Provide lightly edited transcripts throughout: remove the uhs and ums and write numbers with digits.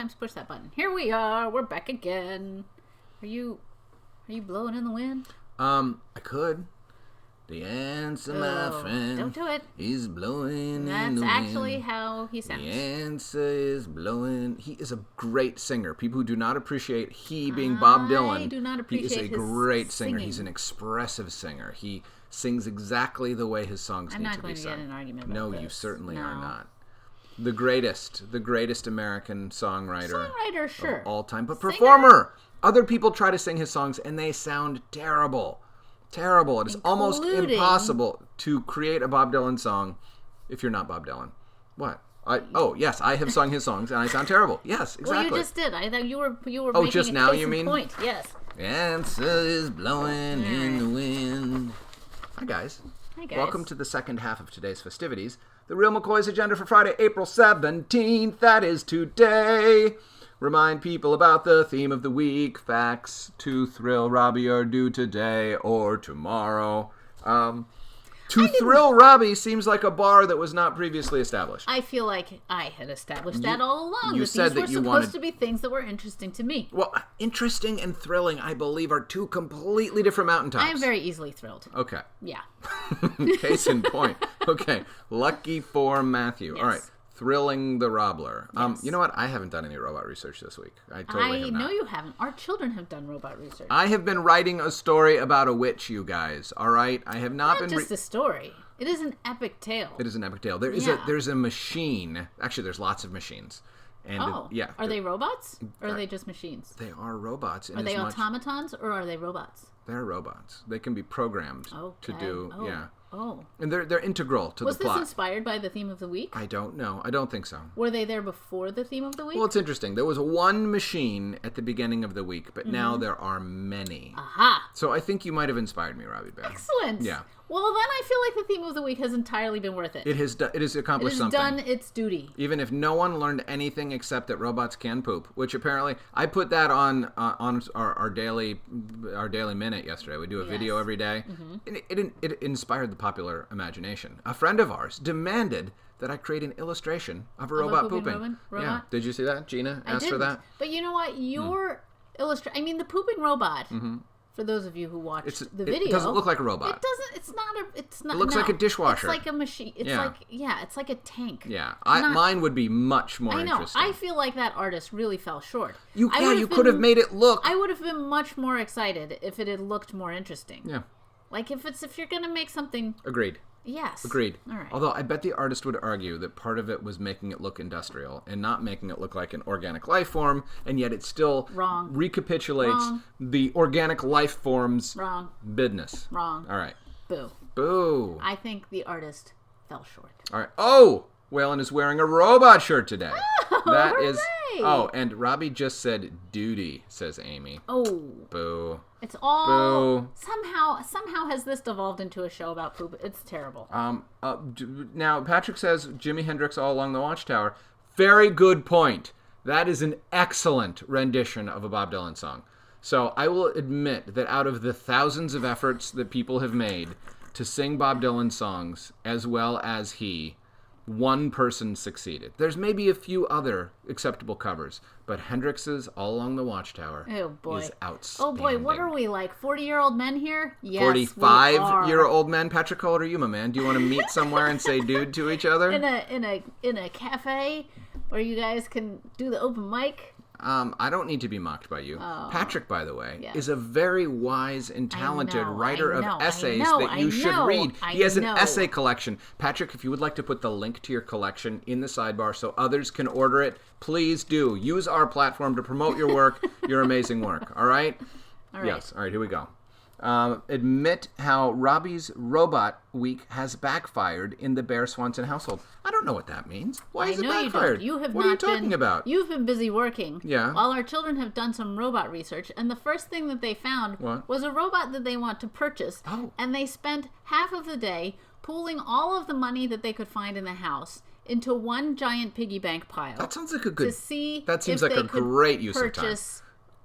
times to push that button. Here we are. We're back again. Are you blowing in the wind? I could. The answer, my friend. Don't do it. Is blowing in the wind. That's actually how he sounds. The answer is blowing. He is a great singer. People who do not appreciate he being Bob Dylan. I do not appreciate He is a great singer. singing. He's an expressive singer. He sings exactly the way his songs need to be sung. I'm not going to get in an argument about No, this. you certainly No. are not. The greatest American songwriter Sure. of all time. But Singer? performer. Other people try to sing his songs and they sound terrible. Terrible. It is almost impossible to create a Bob Dylan song if you're not Bob Dylan. What? Yes, I have sung his songs and I sound terrible. Yes, exactly. Well, you just did. I thought you were Oh, making just a now case you in mean? Point. Yes. The answer is blowing in the wind. Hi, guys. Hi, guys. Welcome to the second half of today's festivities. The Real McCoys agenda for Friday, April 17th. That is today. Remind people about the theme of the week. Facts to thrill Robbie are due today or tomorrow. To thrill Robbie seems like a bar that was not previously established. I feel like I had established that all along. You that said these that were you supposed wanted to be things that were interesting to me. Well, interesting and thrilling, I believe, are two completely different mountaintops. I am very easily thrilled. Okay. Yeah. Case in point. Okay. Lucky for Matthew. Yes. All right. Thrilling the Robbler. Yes. You know what? I haven't done any robot research this week. I totally have not. know you haven't. Our children have done robot research. I have been writing a story about a witch, you guys. All right? I have not Not been... just a story. It is an epic tale. It is an epic tale. There's a machine. Actually, there's lots of machines. And yeah. Are they robots? Or are they just machines? They are robots. Are they automatons or are they robots? They're robots. They can be programmed to do... Oh. Yeah. Oh. And they're integral to the plot. Was this inspired by the theme of the week? I don't know. I don't think so. Were they there before the theme of the week? Well, it's interesting. There was one machine at the beginning of the week, but now there are many. Aha! So I think you might have inspired me, Robbie Bear. Excellent. Yeah. Well, then I feel like the theme of the week has entirely been worth it. It has accomplished something. It has done its duty. Even if no one learned anything except that robots can poop, which apparently I put that on our daily minute yesterday. We do a video every day. Mm-hmm. It inspired the popular imagination. A friend of ours demanded that I create an illustration of a robot pooping. Yeah. Did you see that? Gina asked for that. But you know what? Your illustration. I mean, the pooping robot. Mm-hmm. For those of you who watched the video, it doesn't look like a robot. It doesn't. It's not. It's not. It looks like a dishwasher. It's like a machine. It's it's like a tank. Yeah, mine would be much more interesting. I feel like that artist really fell short. You could have made it look. I would have been much more excited if it had looked more interesting. Yeah. Like if you're gonna make something. Agreed. Yes. Agreed. All right. Although I bet the artist would argue that part of it was making it look industrial and not making it look like an organic life form, and yet it still recapitulates the organic life form's business. Wrong. All right. Boo. Boo. I think the artist fell short. All right. Oh! Waylon is wearing a robot shirt today. Oh, hooray! Oh, and Robbie just said duty, says Amy. Oh. Boo. It's all... Boo. Somehow has this devolved into a show about poop. It's terrible. Now, Patrick says Jimi Hendrix All Along the Watchtower. Very good point. That is an excellent rendition of a Bob Dylan song. So I will admit that out of the thousands of efforts that people have made to sing Bob Dylan songs as well as he... one person succeeded. There's maybe a few other acceptable covers, but Hendrix's All Along the Watchtower is outstanding. Oh boy, what are we, like 40-year-old men here? Yes, 45-year-old men? Patrick, how old are you, my man? Do you want to meet somewhere and say dude to each other? In a cafe where you guys can do the open mic? I don't need to be mocked by you. Patrick, by the way, is a very wise and talented writer of essays that you should read. He has an essay collection. Patrick, if you would like to put the link to your collection in the sidebar so others can order it, please do. Use our platform to promote your work, your amazing work. All right? All right. Yes. All right, here we go. Admit how Robbie's robot week has backfired in the Bear Swanson household. I don't know what that means. Why is it backfired? What are you talking about? You've been busy working. Yeah. While our children have done some robot research, and the first thing that they found was a robot that they want to purchase. Oh. And they spent half of the day pooling all of the money that they could find in the house into one giant piggy bank pile. That sounds like a good... To see that seems like a great use of time.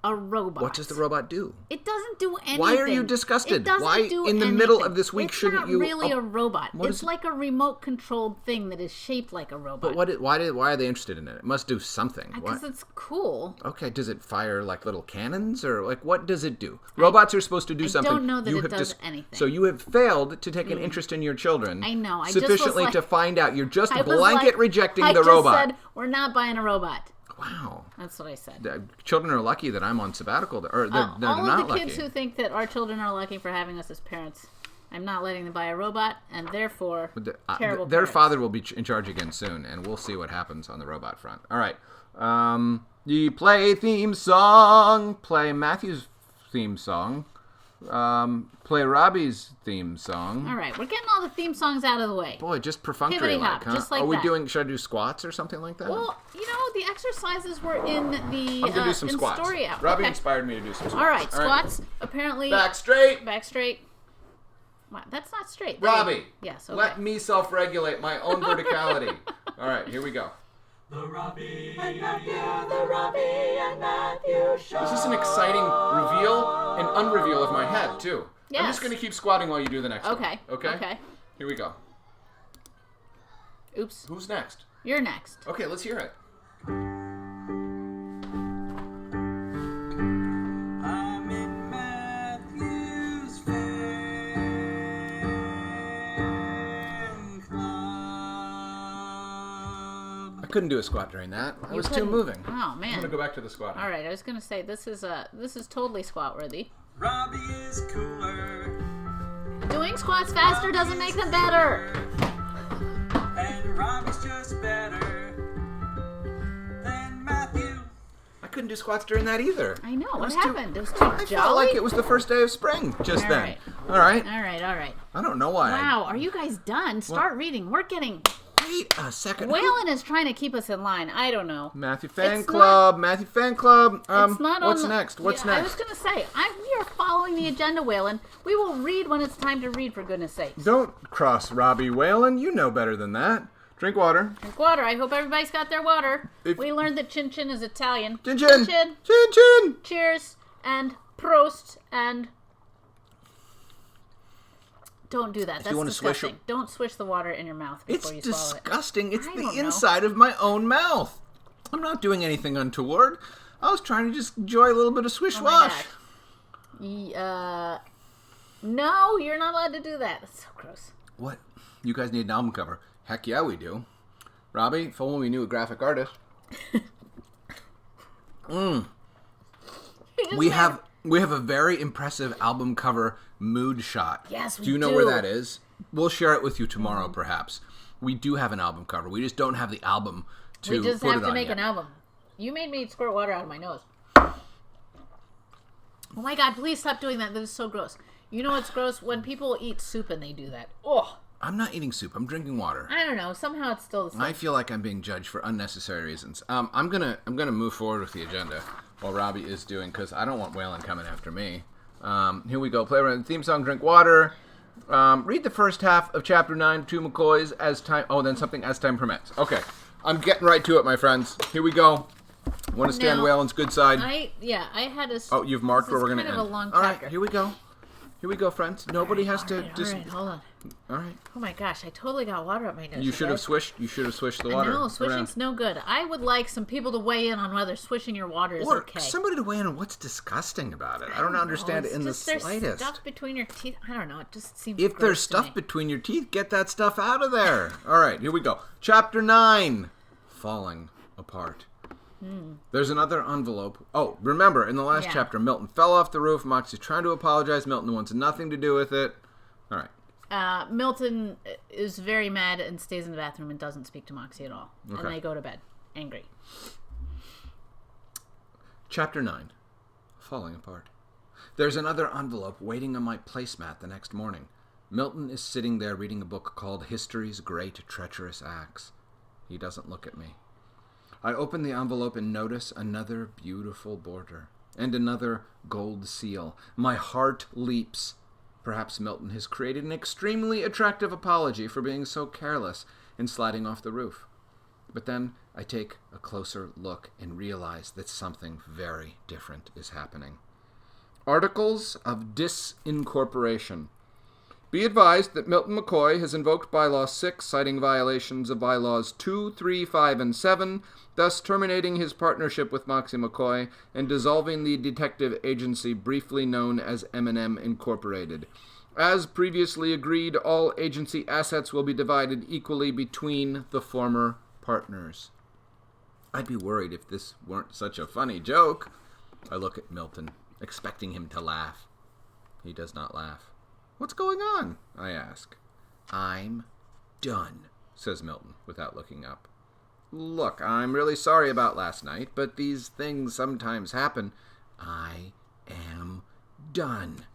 a robot. What does the robot do? It doesn't do anything. Why are you disgusted? It doesn't Why do in the anything. middle of this week shouldn't you? It's not really a robot. It's is like a remote-controlled thing that is shaped like a robot. But why are they interested in it? It must do something. Because it's cool. Okay, does it fire like little cannons or like what does it do? Robots are supposed to do something. I don't know that it does anything. So you have failed to take an interest in your children. I know. Sufficiently to find out. You're just blanket rejecting the robot. I just said we're not buying a robot. Wow. That's what I said. Children are lucky that I'm on sabbatical. Or they're all not of the lucky. kids who think that our children are lucky for having us as parents, I'm not letting them buy a robot, and therefore, terrible their parents. father will be in charge again soon, and we'll see what happens on the robot front. All right. You play theme song. Play Matthew's theme song. Play Robbie's theme song. All right, we're getting all the theme songs out of the way. Boy, just perfunctory like, huh? Just like Are we that. doing? Should I do squats or something like that? Well, the exercises were in the I'm gonna do some squats. story out. Robbie Okay. inspired me to do some squats. All right, squats. Apparently, back straight. Back straight. Wow, that's not straight. Robbie. Yes. Okay. Let me self-regulate my own verticality. All right, here we go. The Robbie and Matthew show. This is an exciting reveal and unreveal of my head, too. Yes. I'm just going to keep squatting while you do the next one. Okay. Okay? Here we go. Oops. Who's next? You're next. Okay, let's hear it. I'm in Matthew's fan club. I couldn't do a squat during that. I was too couldn't. moving. Oh, man. I'm going to go back to the squat. All right, I was gonna say this is totally squat worthy. Robbie is cooler. Doing squats faster doesn't make them better. And Robbie's just better than Matthew. I couldn't do squats during that either. I know. What was happened? It was too I jolly. felt like it was the first day of spring just All then. right. All right. All right. I don't know why. Wow, are you guys done? Start reading. We're getting... Wait a second. Waylon is trying to keep us in line. I don't know. Matthew Fan It's Club. Matthew Fan Club. It's not what's on the, next? What's yeah, next? I was going to say, we are following the agenda, Waylon. We will read when it's time to read, for goodness sakes. Don't cross Robbie Whalen. You know better than that. Drink water. Drink water. I hope everybody's got their water. If- We learned that Chin Chin is Italian. Chin Chin. Chin. Chin Chin. Cheers and Prost and... Don't do that. That's wanna swish disgusting. Don't swish the water in your mouth It's before you swallow it. disgusting. It's I the don't know. inside of my own mouth. I'm not doing anything untoward. I was trying to just enjoy a little bit of swish Oh my wash. No, you're not allowed to do that. That's so gross. What? You guys need an album cover. Heck yeah, we do. Robbie, if only we knew a graphic artist. We have a very impressive album cover mood shot. Yes, we do. You know do. where that is? We'll share it with you tomorrow, perhaps. We do have an album cover. We just don't have the album to We just put have it to on make yet. an album. You made me squirt water out of my nose. Oh my god, please stop doing that. That is so gross. You know what's gross? When people eat soup and they do that. Oh, I'm not eating soup. I'm drinking water. I don't know. Somehow it's still the same. I feel like I'm being judged for unnecessary reasons. I'm gonna move forward with the agenda while Robbie is doing, because I don't want Waylon coming after me. Here we go. Play around the theme song. Drink water. Read the first half of chapter 9, 2 McCoys as time. Oh, then something as time permits. Okay, I'm getting right to it, my friends. Here we go. Want to stand Now, Waylon's good side? I had a... Oh, you've marked this where is we're gonna kind end. of a long All right, chapter. here we go. Here we go, friends. Nobody has to just. All right, hold on. All right. Oh my gosh, I totally got water up my nose. You should have guys. swished. You should have swished the water. No, swishing's no good. I would like some people to weigh in on whether swishing your water is Or okay. somebody to weigh in on what's disgusting about it. I don't understand it in the It's just slightest. There's stuff between your teeth. I don't know. It just seems. If gross there's to stuff me. between your teeth, get that stuff out of there. All right, here we go. Chapter 9. Falling apart. There's another envelope. Oh, remember, in the last Yeah. chapter, Milton fell off the roof. Moxie's trying to apologize. Milton wants nothing to do with it. All right. Milton is very mad and stays in the bathroom and doesn't speak to Moxie at all. Okay. And they go to bed angry. Chapter 9. Falling apart. There's another envelope waiting on my placemat the next morning. Milton is sitting there reading a book called History's Great Treacherous Acts. He doesn't look at me. I open the envelope and notice another beautiful border and another gold seal. My heart leaps. Perhaps Milton has created an extremely attractive apology for being so careless in sliding off the roof. But then I take a closer look and realize that something very different is happening. Articles of Disincorporation. Be advised that Milton McCoy has invoked Bylaw 6, citing violations of Bylaws 2, 3, 5, and 7, thus terminating his partnership with Moxie McCoy and dissolving the detective agency briefly known as M&M Incorporated. As previously agreed, all agency assets will be divided equally between the former partners. I'd be worried if this weren't such a funny joke. I look at Milton, expecting him to laugh. He does not laugh. What's going on? I ask. I'm done, says Milton without looking up. Look, I'm really sorry about last night, but these things sometimes happen. I am done.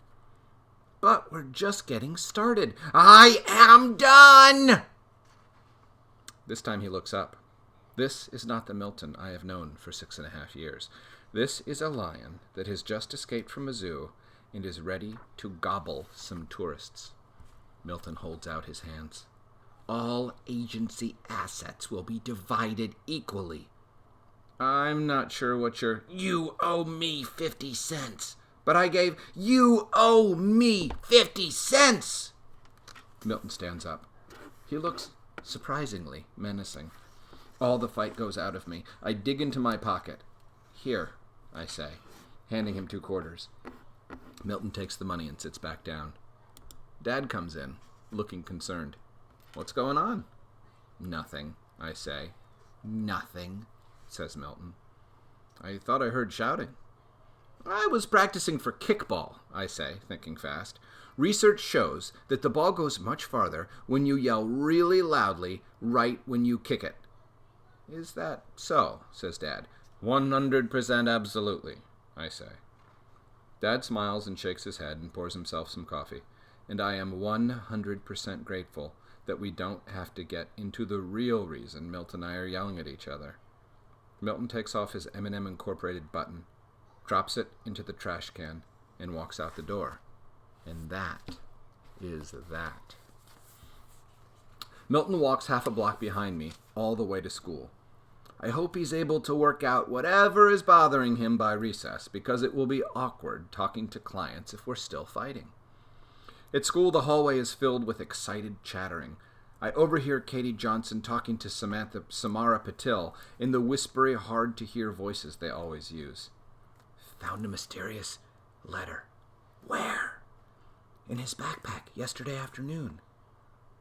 But we're just getting started. I am done! This time he looks up. This is not the Milton I have known for 6.5 years. This is a lion that has just escaped from a zoo and is ready to gobble some tourists. Milton holds out his hands. All agency assets will be divided equally. I'm not sure what you owe me 50 cents. But I gave, you owe me 50 cents! Milton stands up. He looks surprisingly menacing. All the fight goes out of me. I dig into my pocket. Here, I say, handing him 2 quarters. Milton takes the money and sits back down. Dad comes in, looking concerned. What's going on? Nothing, I say. Nothing, says Milton. I thought I heard shouting. I was practicing for kickball, I say, thinking fast. Research shows that the ball goes much farther when you yell really loudly right when you kick it. Is that so? Says Dad. 100% absolutely, I say. Dad smiles and shakes his head and pours himself some coffee, and I am 100% grateful that we don't have to get into the real reason Milton and I are yelling at each other. Milton takes off his M&M Incorporated button, drops it into the trash can, and walks out the door. And that is that. Milton walks half a block behind me, all the way to school. I hope he's able to work out whatever is bothering him by recess, because it will be awkward talking to clients if we're still fighting. At school, the hallway is filled with excited chattering. I overhear Katie Johnson talking to Samara Patil in the whispery, hard-to-hear voices they always use. Found a mysterious letter. Where? In his backpack yesterday afternoon.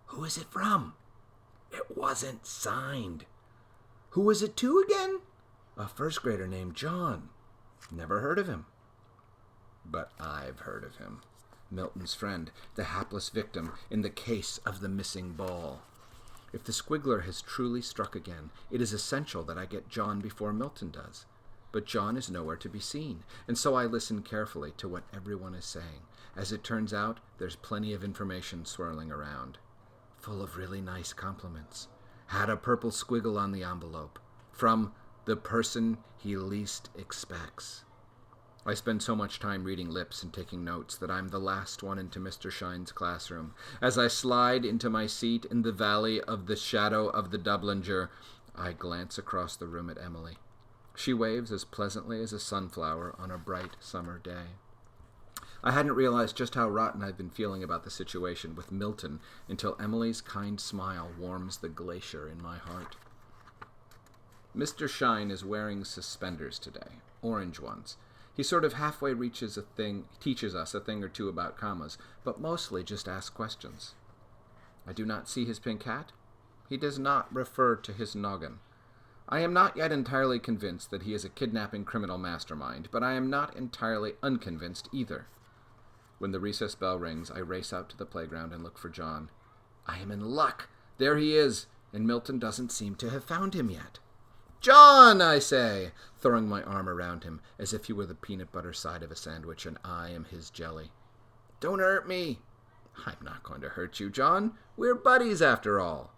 Who is it from? It wasn't signed. Who is it to again? A first grader named John. Never heard of him. But I've heard of him. Milton's friend, the hapless victim in the case of the missing ball. If the squiggler has truly struck again, it is essential that I get John before Milton does. But John is nowhere to be seen, and so I listen carefully to what everyone is saying. As it turns out, there's plenty of information swirling around. Full of really nice compliments. Had a purple squiggle on the envelope. From the person he least expects. I spend so much time reading lips and taking notes that I'm the last one into Mr. Shine's classroom. As I slide into my seat in the valley of the shadow of the Dublinger, I glance across the room at Emily. She waves as pleasantly as a sunflower on a bright summer day. I hadn't realized just how rotten I'd been feeling about the situation with Milton until Emily's kind smile warms the glacier in my heart. Mr. Shine is wearing suspenders today, orange ones. He sort of halfway teaches us a thing or two about commas, but mostly just asks questions. I do not see his pink hat. He does not refer to his noggin. I am not yet entirely convinced that he is a kidnapping criminal mastermind, but I am not entirely unconvinced either. When the recess bell rings, I race out to the playground and look for John. I am in luck. There he is, and Milton doesn't seem to have found him yet. John, I say, throwing my arm around him as if he were the peanut butter side of a sandwich and I am his jelly. Don't hurt me. I'm not going to hurt you, John. We're buddies after all.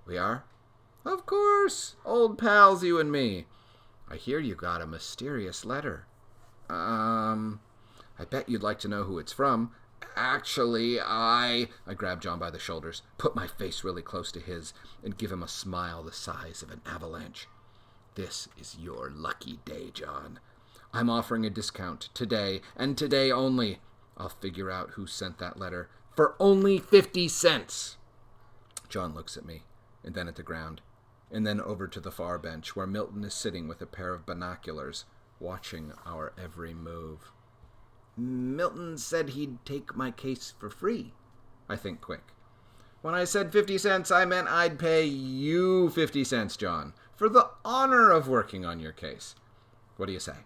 We are? Of course. Old pals, you and me. I hear you got a mysterious letter. I bet you'd like to know who it's from. Actually, I grab John by the shoulders, put my face really close to his, and give him a smile the size of an avalanche. This is your lucky day, John. I'm offering a discount today, and today only. I'll figure out who sent that letter for only 50 cents. John looks at me, and then at the ground, and then over to the far bench where Milton is sitting with a pair of binoculars, watching our every move. Milton said he'd take my case for free. I think quick. When I said 50 cents, I meant I'd pay you 50 cents, John, for the honor of working on your case. What do you say?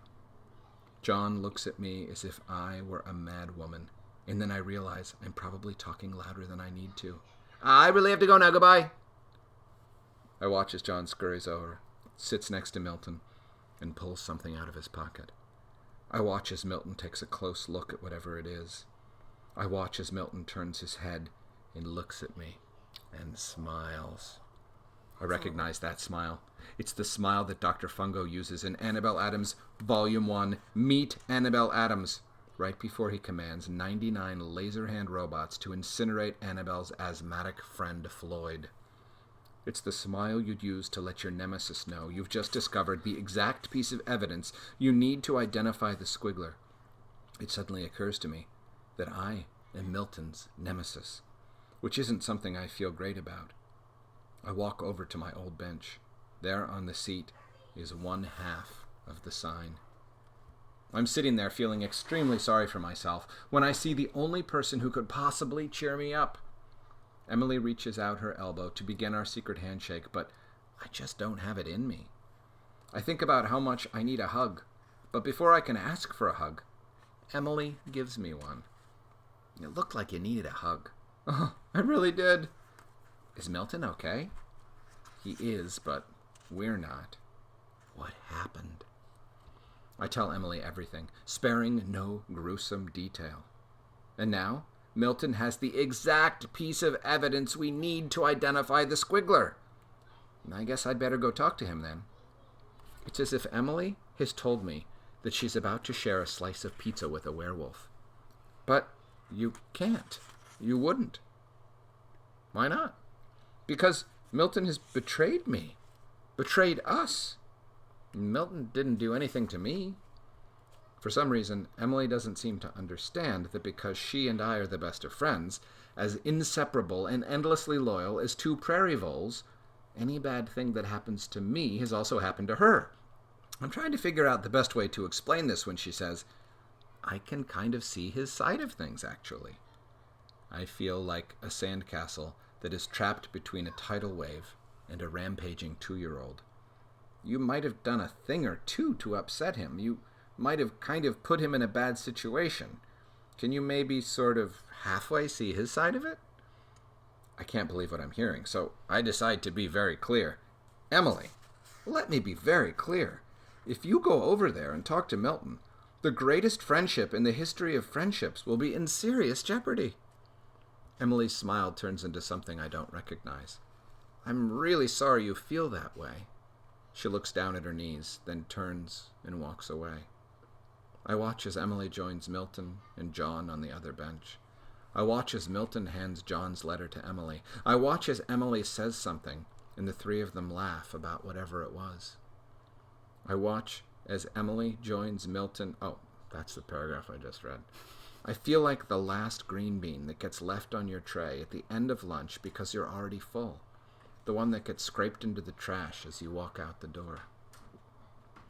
John looks at me as if I were a mad woman, and then I realize I'm probably talking louder than I need to. I really have to go now. Goodbye. I watch as John scurries over, sits next to Milton, and pulls something out of his pocket. I watch as Milton takes a close look at whatever it is. I watch as Milton turns his head and looks at me and smiles. I recognize that smile. It's the smile that Dr. Fungo uses in Annabelle Adams, Volume 1, Meet Annabelle Adams, right before he commands 99 laser hand robots to incinerate Annabelle's asthmatic friend Floyd. It's the smile you'd use to let your nemesis know you've just discovered the exact piece of evidence you need to identify the squiggler. It suddenly occurs to me that I am Milton's nemesis, which isn't something I feel great about. I walk over to my old bench. There on the seat is one half of the sign. I'm sitting there feeling extremely sorry for myself when I see the only person who could possibly cheer me up. Emily reaches out her elbow to begin our secret handshake, but I just don't have it in me. I think about how much I need a hug, but before I can ask for a hug, Emily gives me one. It looked like you needed a hug. Oh, I really did. Is Milton okay? He is, but we're not. What happened? I tell Emily everything, sparing no gruesome detail. And now, Milton has the exact piece of evidence we need to identify the squiggler. I guess I'd better go talk to him then. It's as if Emily has told me that she's about to share a slice of pizza with a werewolf. But you can't. You wouldn't. Why not? Because Milton has betrayed me. Betrayed us. Milton didn't do anything to me. For some reason, Emily doesn't seem to understand that because she and I are the best of friends, as inseparable and endlessly loyal as two prairie voles, any bad thing that happens to me has also happened to her. I'm trying to figure out the best way to explain this when she says, I can kind of see his side of things, actually. I feel like a sandcastle that is trapped between a tidal wave and a rampaging 2-year-old. You might have done a thing or two to upset him. You might have kind of put him in a bad situation. Can you maybe sort of halfway see his side of it? I can't believe what I'm hearing, so I decide to be very clear. Emily, let me be very clear. If you go over there and talk to Milton, the greatest friendship in the history of friendships will be in serious jeopardy. Emily's smile turns into something I don't recognize. I'm really sorry you feel that way. She looks down at her knees, then turns and walks away. I watch as Emily joins Milton and John on the other bench. I watch as Milton hands John's letter to Emily. I watch as Emily says something, and the three of them laugh about whatever it was. I watch as Emily joins Milton. Oh, that's the paragraph I just read. I feel like the last green bean that gets left on your tray at the end of lunch because you're already full. The one that gets scraped into the trash as you walk out the door.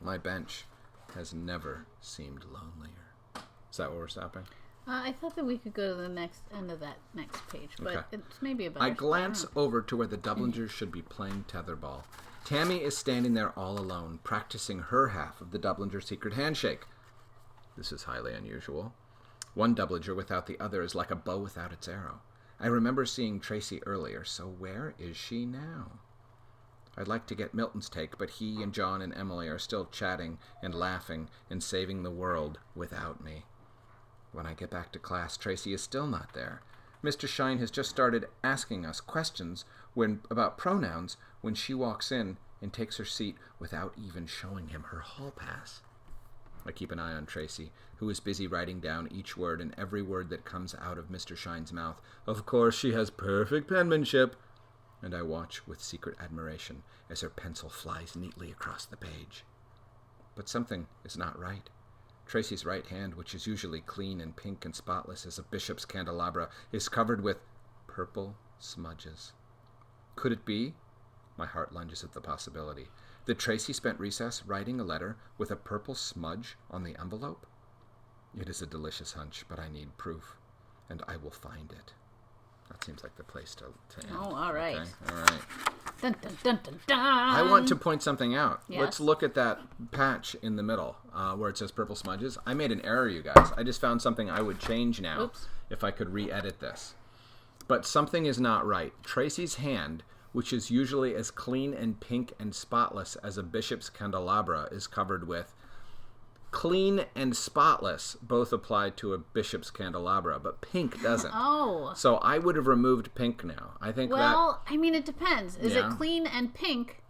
My bench has never seemed lonelier. Is that where we're stopping? I thought that we could go to the next end of that next page, but okay. It's maybe a better. I glance over to where the Doublingers should be playing tetherball. Tammy is standing there all alone, practicing her half of the Doublinger secret handshake. This is highly unusual. One Doublinger without the other is like a bow without its arrow. I remember seeing Tracy earlier, so where is she now? I'd like to get Milton's take, but he and John and Emily are still chatting and laughing and saving the world without me. When I get back to class, Tracy is still not there. Mr. Shine has just started asking us questions about pronouns when she walks in and takes her seat without even showing him her hall pass. I keep an eye on Tracy, who is busy writing down each word and every word that comes out of Mr. Shine's mouth. Of course, she has perfect penmanship. And I watch with secret admiration as her pencil flies neatly across the page. But something is not right. Tracy's right hand, which is usually clean and pink and spotless as a bishop's candelabra, is covered with purple smudges. Could it be? My heart lunges at the possibility. That Tracy spent recess writing a letter with a purple smudge on the envelope? It is a delicious hunch, but I need proof, and I will find it. That seems like the place to end. Oh, all right. Okay? All right. Dun, dun, dun, dun, dun. I want to point something out. Yes. Let's look at that patch in the middle where it says purple smudges. I made an error, you guys. I just found something I would change now. Oops. If I could re-edit this. But something is not right. Tracy's hand, which is usually as clean and pink and spotless as a bishop's candelabra, is covered with clean and spotless both apply to a bishop's candelabra, but pink doesn't. Oh. So I would have removed pink now. I think Well, I mean, it depends. Is it clean and pink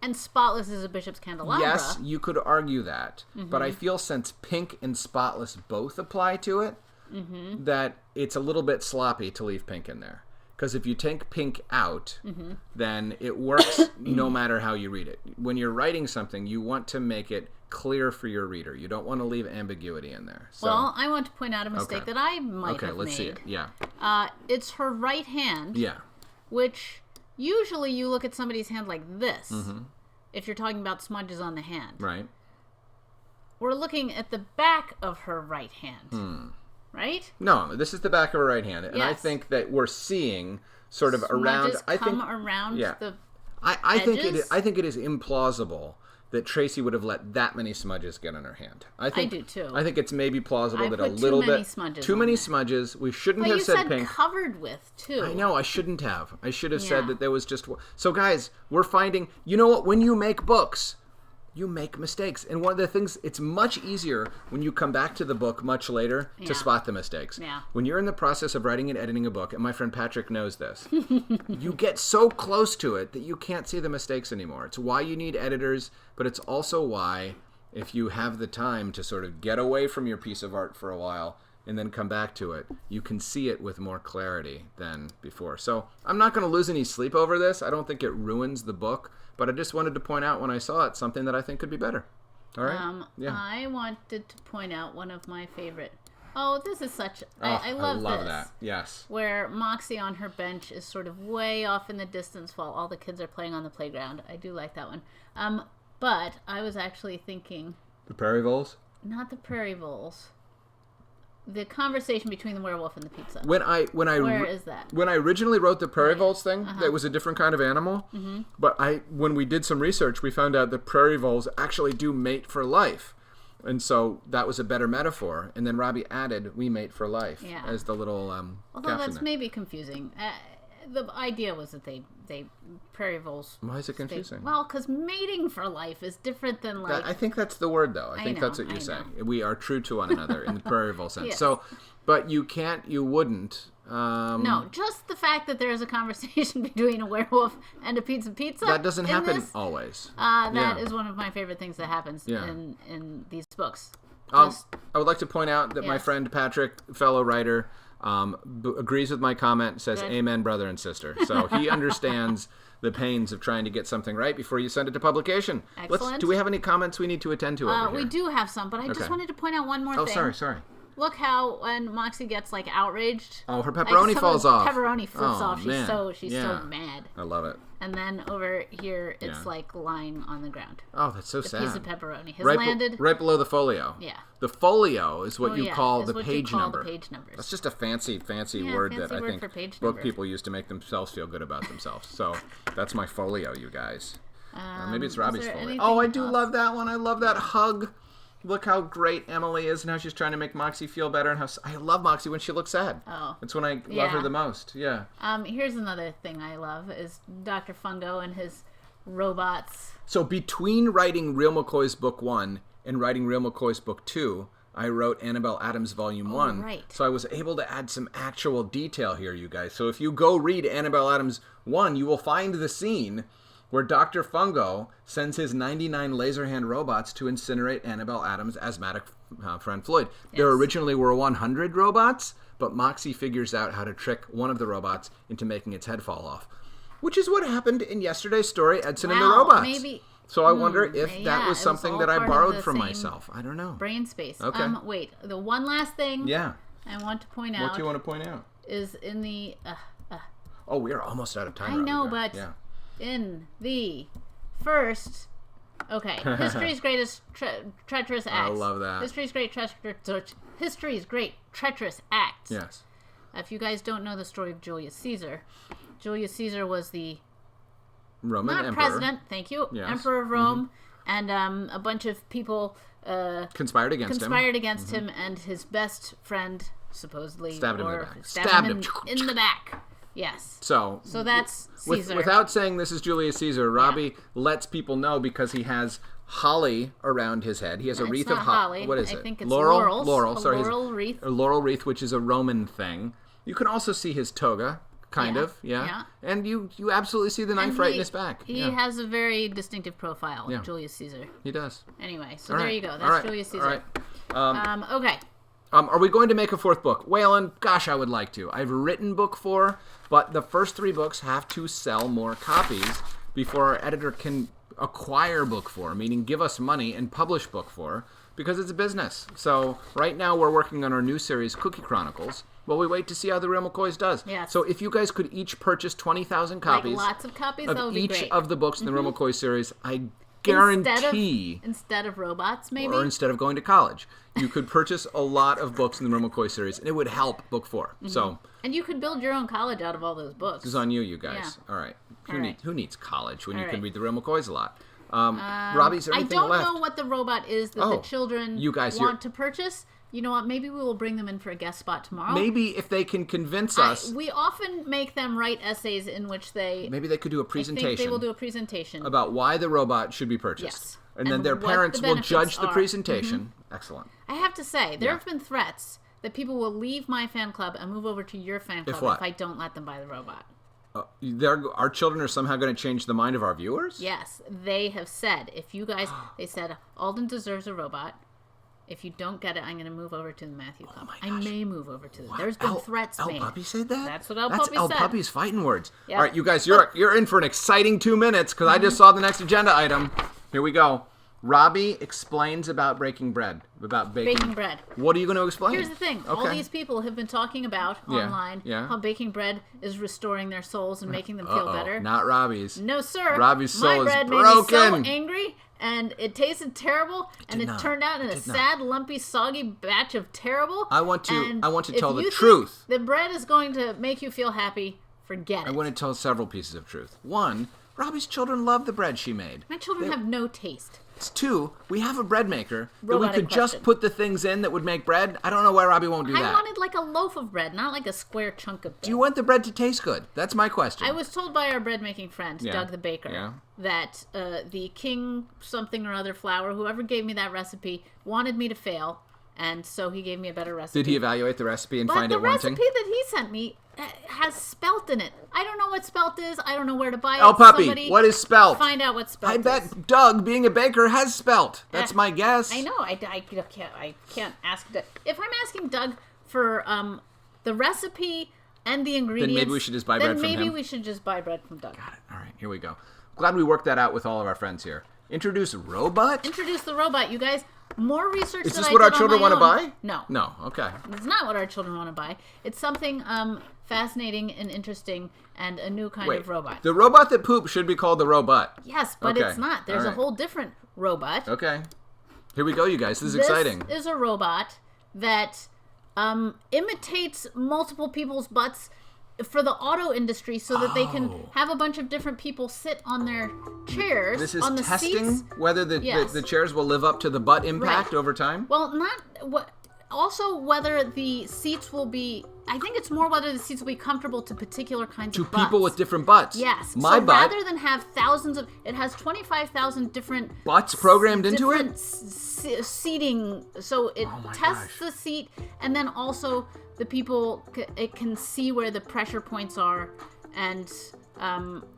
and spotless as a bishop's candelabra? Yes, you could argue that. But I feel since pink and spotless both apply to it, that it's a little bit sloppy to leave pink in there. Because if you take pink out, then it works no matter how you read it. When you're writing something, you want to make it clear for your reader. You don't want to leave ambiguity in there. So, Well, I want to point out a mistake that I might have let's made. see it. Yeah. It's her right hand, Yeah. which usually you look at somebody's hand like this if you're talking about smudges on the hand. Right. We're looking at the back of her right hand, right? No, this is the back of her right hand. And I Yes. think that we're seeing sort of around... Smudges come around the I think edges? I think it is implausible that Tracy would have let that many smudges get on her hand. I do too. I think it's maybe plausible I that put a little too many bit smudges too on many there. smudges. We shouldn't But have you said said pink. covered with, too. I know, I shouldn't have. I should have Yeah. said that there was just one. So guys, we're finding, you know what, when you make books, you make mistakes. And one of the things, it's much easier when you come back to the book much later Yeah. to spot the mistakes. Yeah. When you're in the process of writing and editing a book, and my friend Patrick knows this, you get so close to it that you can't see the mistakes anymore. It's why you need editors, but it's also why, if you have the time to sort of get away from your piece of art for a while and then come back to it, you can see it with more clarity than before. So I'm not going to lose any sleep over this. I don't think it ruins the book, but I just wanted to point out when I saw it something that I think could be better. All right? I wanted to point out one of my favorite. Oh, this is such... I love this. That. Yes. Where Moxie on her bench is sort of way off in the distance while all the kids are playing on the playground. I do like that one. But I was actually thinking... The Prairie Voles? Not the Prairie Voles. The conversation between the werewolf and the pizza. Where is that? When I originally wrote the Prairie Voles thing, that was a different kind of animal. But when we did some research, we found out that Prairie Voles actually do mate for life. And so that was a better metaphor. And then Robbie added, "We mate for life," as the little Although caption that's there. maybe confusing. The idea was that they Prairie Voles... Why is it confusing? Well, because mating for life is different than like... I think that's the word, though. I think know, that's what you're saying. We are true to one another in the Prairie Vole sense. Yes. So, but you wouldn't. No, just the fact that there's a conversation between a werewolf and a pizza. That doesn't in happen this, always. That is one of my favorite things that happens in these books. I would like to point out that my Yes. friend Patrick, fellow writer, agrees with my comment, says amen, brother and sister. So he understands the pains of trying to get something right before you send it to publication. Excellent. Do we have any comments we need to attend to over here? We do have some, but I just wanted to point out one more thing. Oh, sorry. Look how when Moxie gets like outraged. Oh, her pepperoni some falls of the off. Pepperoni flips off. Man. She's so mad. I love it. And then over here, it's like lying on the ground. Oh, that's so sad. Piece of pepperoni has right landed. right below the folio. Yeah. The folio is what you call is the what page you call number. The page numbers. That's just a fancy word fancy that I word think for page book number. people use to make themselves feel good about themselves. So that's my folio, you guys. Maybe it's Robbie's there folio. anything Oh, I do else? love that one. I love that hug. Look how great Emily is and how she's trying to make Moxie feel better. And how I love Moxie when she looks sad. Oh. That's when I love her the most. Yeah. Here's another thing I love is Dr. Fungo and his robots. So between writing Real McCoys Book 1 and writing Real McCoys Book 2, I wrote Annabelle Adams Volume 1. Right. So I was able to add some actual detail here, you guys. So if you go read Annabelle Adams 1, you will find the scene where Dr. Fungo sends his 99 laser hand robots to incinerate Annabelle Adams' asthmatic friend Floyd. Yes. There originally were 100 robots, but Moxie figures out how to trick one of the robots into making its head fall off, which is what happened in yesterday's story, Edson and the Robots. Maybe. So I wonder if that was something that I borrowed from myself. I don't know. Brain space. Okay. Wait, the one last thing I want to point out. What do you want to point out? Is in the... Oh, we are almost out of time. I know, but in the first... Okay, history's greatest treacherous acts. I love that. History's great treacherous acts. Yes. If you guys don't know the story of Julius Caesar was the Roman emperor. President, thank you, yes. Emperor of Rome, and a bunch of people conspired against him, and his best friend supposedly stabbed him in the back. Stabbed him in the back. Yes. So that's Caesar. Without saying this is Julius Caesar, Robbie lets people know because he has holly around his head. He has a wreath of holly. What is I it? think it's laurel. Laurel wreath. A laurel wreath, which is a Roman thing. You can also see his toga. Kind of. And you absolutely see the knife right in his back. He has a very distinctive profile, Julius Caesar. He does. Anyway, so there you go. That's Julius Caesar. All right. Okay. Are we going to make a fourth book? Waylon, gosh, I would like to. I've written book 4, but the first 3 books have to sell more copies before our editor can acquire book 4, meaning give us money and publish book 4, because it's a business. So right now we're working on our new series, Cookie Chronicles. Well, we wait to see how the Real McCoys does. Yes. So if you guys could each purchase 20,000 copies, lots of copies, that would be each great. of the books in the Real McCoy series, I guarantee... Instead of robots, maybe? Or instead of going to college. You could purchase a lot of books in the Real McCoy series, and it would help book 4. So, and you could build your own college out of all those books. This is on you guys. Yeah. All right. Who needs college when you can read the Real McCoys a lot? Robbie's I don't know what the robot is that the children want to purchase. You know what? Maybe we will bring them in for a guest spot tomorrow. Maybe if they can convince us. We often make them write essays in which they... Maybe they could do a presentation. I think they will do a presentation. About why the robot should be purchased. Yes. And then their parents will judge the presentation. Excellent. I have to say, there have been threats that people will leave my fan club and move over to your fan club if I don't let them buy the robot. Our children are somehow going to change the mind of our viewers? Yes. They have said, if you guys... They said, Alden deserves a robot. If you don't get it, I'm going to move over to the Matthew Club. I may move over to them. There's been threats made. El Puppy said that? That's what El Puppy said. That's El Puppy's fighting words. Yep. All right, you guys, you're in for an exciting 2 minutes because I just saw the next agenda item. Here we go. Robbie explains about breaking bread, about baking bread. What are you going to explain? Here's the thing. Okay. All these people have been talking about online how baking bread is restoring their souls and making them feel better. Not Robbie's. No, sir. Robbie's soul My bread is made broken. me so angry, and it tasted terrible, and it turned out in a sad, lumpy, soggy batch of terrible. I want to tell the truth. The bread is going to make you feel happy. Forget it. I want to tell several pieces of truth. 1, Robbie's children love the bread she made. My children have no taste. 2, we have a bread maker that we could just put the things in that would make bread. I don't know why Robbie won't do that. I wanted like a loaf of bread, not like a square chunk of bread. Do you want the bread to taste good? That's my question. I was told by our bread making friend, Doug the baker, that the King something or other flour, whoever gave me that recipe, wanted me to fail, and so he gave me a better recipe. Did he evaluate the recipe and find it wanting? The recipe that he sent me has spelt in it. I don't know what spelt is. I don't know where to buy it. El Puppy, what is spelt? Find out what spelt is. I bet Doug, being a baker, has spelt. That's my guess. I know. I can't ask Doug. If I'm asking Doug for the recipe and the ingredients, then maybe we should just buy bread from him. Maybe we should just buy bread from Doug. Got it. All right, here we go. Glad we worked that out with all of our friends here. Introduce robot? Introduce the robot, you guys. More research Is this what our children want to buy? No. No, okay. It's not what our children want to buy. It's something fascinating and interesting and a new kind of robot. The robot that poops should be called the robot. Yes, but it's not. There's a whole different robot. Okay. Here we go, you guys. This is exciting. This is a robot that imitates multiple people's butts for the auto industry so that they can have a bunch of different people sit on their chairs. This is on the testing seats. whether the chairs will live up to the butt impact over time? Well, also whether the seats will be... I think it's more whether the seats will be comfortable to particular kinds of butts. To people with different butts. Yes. My butt... rather than have thousands of... It has 25,000 different... Butts programmed into it? Seating. So it tests the seat, and then also... The people, it can see where the pressure points are, and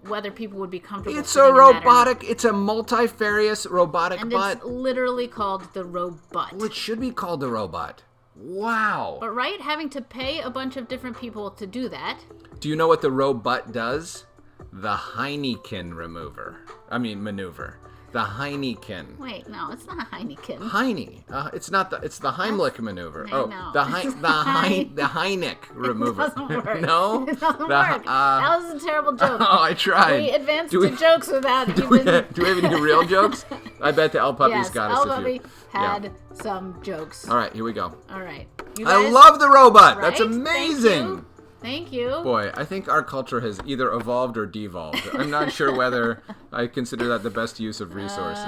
whether people would be comfortable. It's a robotic. It's a multifarious robotic and butt. It's literally called the robot. Well, it should be called the robot. Wow. But right, having to pay a bunch of different people to do that. Do you know what the robot does? The Heineken maneuver. The Heineken. Wait, no, it's not Heineken. Heine. It's not the. It's the Heimlich maneuver. I know. The Heineck remover. It doesn't work. No, it doesn't work. That was a terrible joke. Oh, I tried. We advanced to jokes without do we have any real jokes? I bet the El Puppy's got us El a few. Puppy had some jokes. All right, here we go. All right. I love the robot. Right? That's amazing. Thank you. Boy, I think our culture has either evolved or devolved. I'm not sure whether I consider that the best use of resources.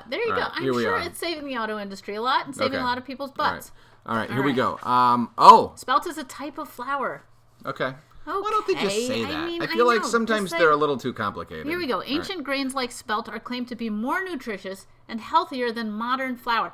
There you go. Right, I'm sure it's saving the auto industry a lot and saving a lot of people's butts. All right, here we go. Spelt is a type of flower. Okay. Okay. Why don't they just say that? I feel I like know, sometimes they're a little too complicated. Here we go. Ancient grains like spelt are claimed to be more nutritious and healthier than modern flour.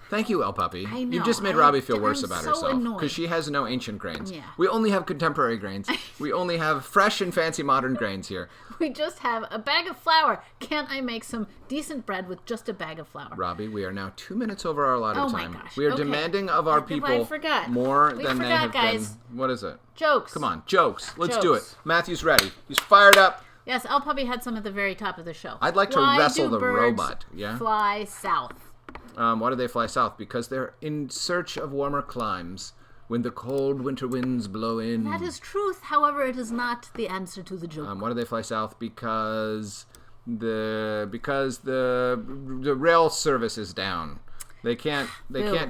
Thank you, El Puppy. I know. You just made Robbie feel worse I'm about so herself annoyed. because she has no ancient grains. Yeah. We only have contemporary grains. We only have fresh and fancy modern grains here. We just have a bag of flour. Can't I make some decent bread with just a bag of flour? Robbie, we are now 2 minutes over our allotted time. My gosh. We are demanding of our people more than they have guys. been. What is it? Jokes. Come on, jokes. Let's do it. Matthew's ready. He's fired up. Yes, El Puppy had some at the very top of the show. I'd like to wrestle the robot. Yeah. Fly south. Why do they fly south? Because they're in search of warmer climes when the cold winter winds blow in. That is truth. However, it is not the answer to the joke. Why do they fly south? Because the rail service is down. They can't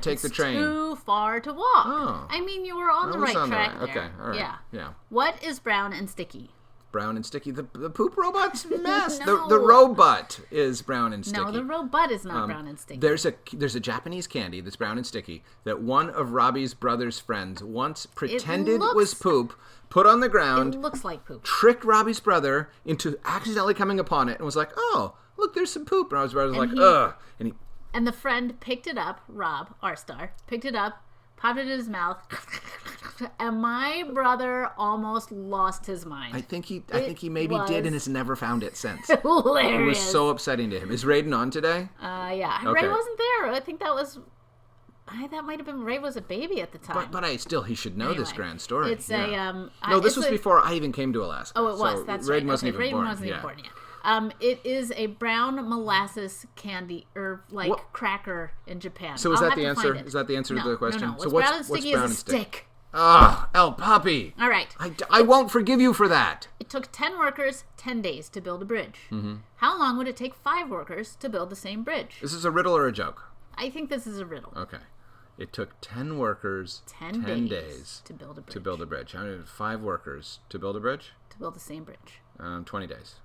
take the train. It's too far to walk. Oh. I mean, you were on the right track there. Okay, all right. Yeah. What is brown and sticky? Brown and sticky. The poop robot's a mess. No. The robot is brown and sticky. No, the robot is not brown and sticky. There's a Japanese candy that's brown and sticky that one of Robbie's brother's friends once pretended was poop, put on the ground. It looks like poop. Tricked Robbie's brother into accidentally coming upon it and was like, "Oh, look, there's some poop." And Robbie's brother was like, "Ugh," and the friend picked it up. Rob, our star, picked it up, popped it in his mouth. And my brother almost lost his mind. I think he maybe did and has never found it since. Hilarious. It was so upsetting to him. Is Raiden on today? Yeah. Okay. Ray wasn't there. I think that might have been Ray was a baby at the time. But he should know this grand story. It's No, this was before I even came to Alaska. Oh, it was. So That's Raiden right. wasn't even born. Wasn't even born yet. It is a brown molasses candy or cracker in Japan. So is that the answer? Is that the answer to the question? No. So what's brown and sticky is a stick. Ah, El Puppy. All right. I won't forgive you for that. It took 10 workers 10 days to build a bridge. Mm-hmm. How long would it take 5 workers to build the same bridge? Is this a riddle or a joke? I think this is a riddle. Okay. It took 10 workers 10 days to build a bridge. How many? 5 workers to build a bridge? To build the same bridge. 20 days.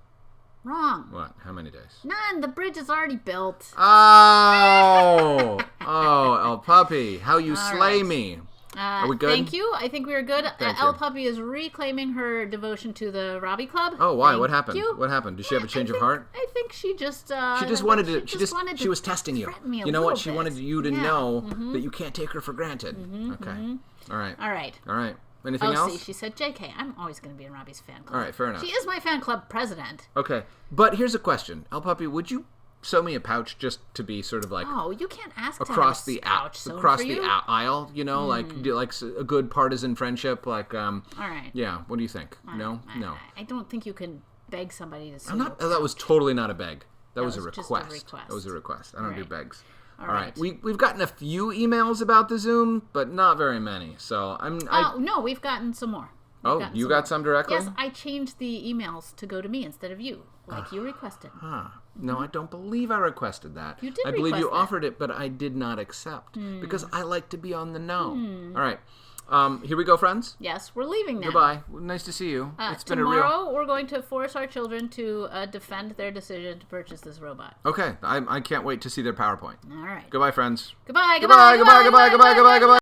Wrong. What? How many days? None. The bridge is already built. Oh! El Puppy. How you slay me. Are we good? Thank you. I think we are good. El Puppy is reclaiming her devotion to the Robbie Club. Oh, why? What Thank happened? you. What happened? Did she have a change of heart? I think she just. wanted to. She was testing you. You know what? She wanted you to know that you can't take her for granted. Okay. All right. Anything else? See, she said, JK, I'm always going to be in Robbie's fan club. All right, fair enough. She is my fan club president. Okay. But here's a question. El Puppy, would you sew me a pouch just to be sort of like... Oh, you can't ask across to the pouch across the aisle, you know, like a good partisan friendship, like all right. Yeah, what do you think? No. I don't think you can beg somebody to sew. That was totally not a beg. That was a request. Just a request. That was a request. I don't do begs. All right. We've gotten a few emails about the Zoom, but not very many. So no, we've gotten some more. You got some directly? Yes, I changed the emails to go to me instead of you, like you requested. No, I don't believe I requested that. You did I believe you request offered it, but I did not accept because I like to be on the know. All right. Here we go, friends. Yes, we're leaving now. Goodbye. Nice to see you. It's been tomorrow we're going to force our children to defend their decision to purchase this robot. Okay. I can't wait to see their PowerPoint. All right. Goodbye, friends. Goodbye.